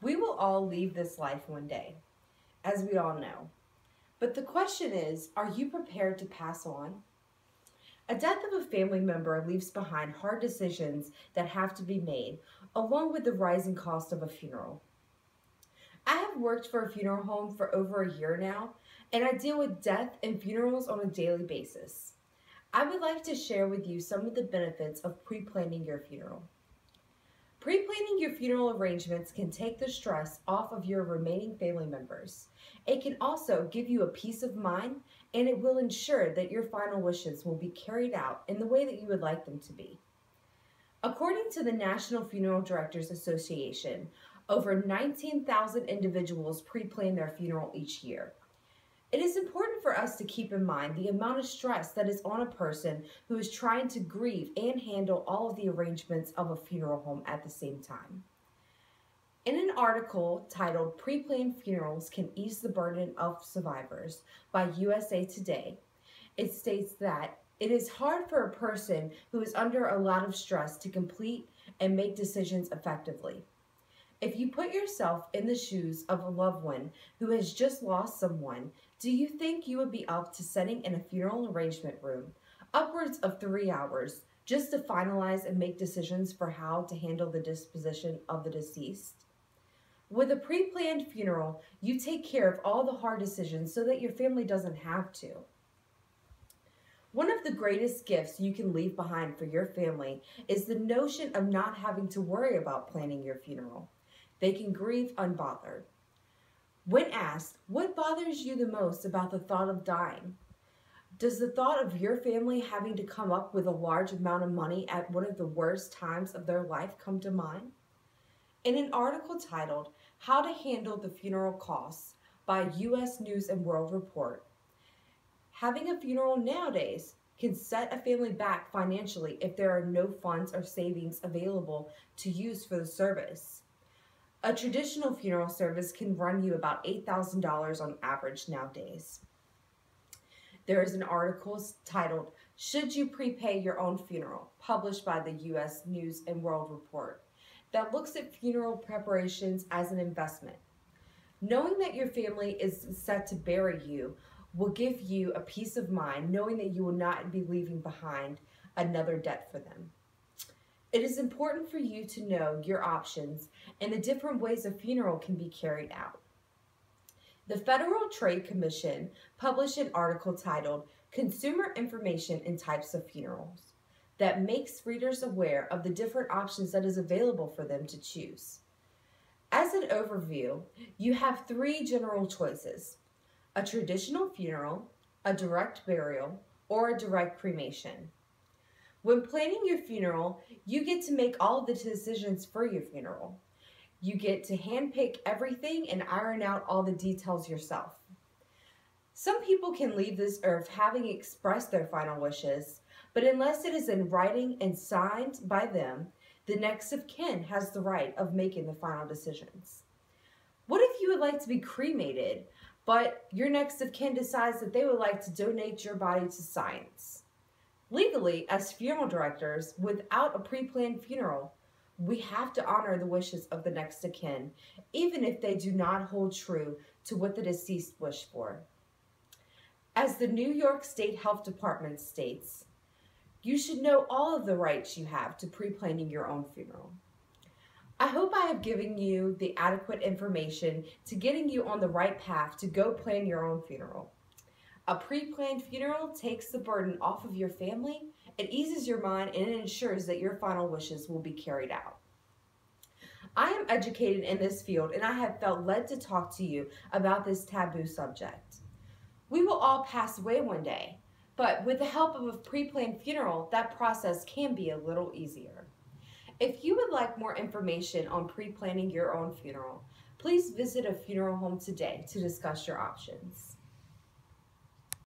We will all leave this life one day, as we all know. But the question is, are you prepared to pass on? A death of a family member leaves behind hard decisions that have to be made, along with the rising cost of a funeral. I have worked for a funeral home for over a year now, and I deal with death and funerals on a daily basis. I would like to share with you some of the benefits of pre-planning your funeral. Pre-planning your funeral arrangements can take the stress off of your remaining family members. It can also give you a peace of mind, and it will ensure that your final wishes will be carried out in the way that you would like them to be. According to the National Funeral Directors Association, over 19,000 individuals pre-plan their funeral each year. It is important for us to keep in mind the amount of stress that is on a person who is trying to grieve and handle all of the arrangements of a funeral home at the same time. In an article titled "Pre-Planned Funerals Can Ease the Burden of Survivors" by USA Today, it states that it is hard for a person who is under a lot of stress to complete and make decisions effectively. If you put yourself in the shoes of a loved one who has just lost someone, do you think you would be up to sitting in a funeral arrangement room upwards of 3 hours just to finalize and make decisions for how to handle the disposition of the deceased? With a pre-planned funeral, you take care of all the hard decisions so that your family doesn't have to. One of the greatest gifts you can leave behind for your family is the notion of not having to worry about planning your funeral. They can grieve unbothered. When asked, what bothers you the most about the thought of dying? Does the thought of your family having to come up with a large amount of money at one of the worst times of their life come to mind? In an article titled, "How to Handle the Funeral Costs" by U.S. News and World Report, having a funeral nowadays can set a family back financially if there are no funds or savings available to use for the service. A traditional funeral service can run you about $8,000 on average nowadays. There is an article titled, "Should You Prepay Your Own Funeral?" published by the U.S. News and World Report that looks at funeral preparations as an investment. Knowing that your family is set to bury you will give you a peace of mind knowing that you will not be leaving behind another debt for them. It is important for you to know your options and the different ways a funeral can be carried out. The Federal Trade Commission published an article titled "Consumer Information and Types of Funerals" that makes readers aware of the different options that is available for them to choose. As an overview, you have 3 general choices: a traditional funeral, a direct burial, or a direct cremation. When planning your funeral, you get to make all of the decisions for your funeral. You get to handpick everything and iron out all the details yourself. Some people can leave this earth having expressed their final wishes, but unless it is in writing and signed by them, the next of kin has the right of making the final decisions. What if you would like to be cremated, but your next of kin decides that they would like to donate your body to science? Legally, as funeral directors, without a pre-planned funeral, we have to honor the wishes of the next of kin, even if they do not hold true to what the deceased wished for. As the New York State Health Department states, you should know all of the rights you have to pre-planning your own funeral. I hope I have given you the adequate information to getting you on the right path to go plan your own funeral. A pre-planned funeral takes the burden off of your family, it eases your mind, and it ensures that your final wishes will be carried out. I am educated in this field, and I have felt led to talk to you about this taboo subject. We will all pass away one day, but with the help of a pre-planned funeral, that process can be a little easier. If you would like more information on pre-planning your own funeral, please visit a funeral home today to discuss your options.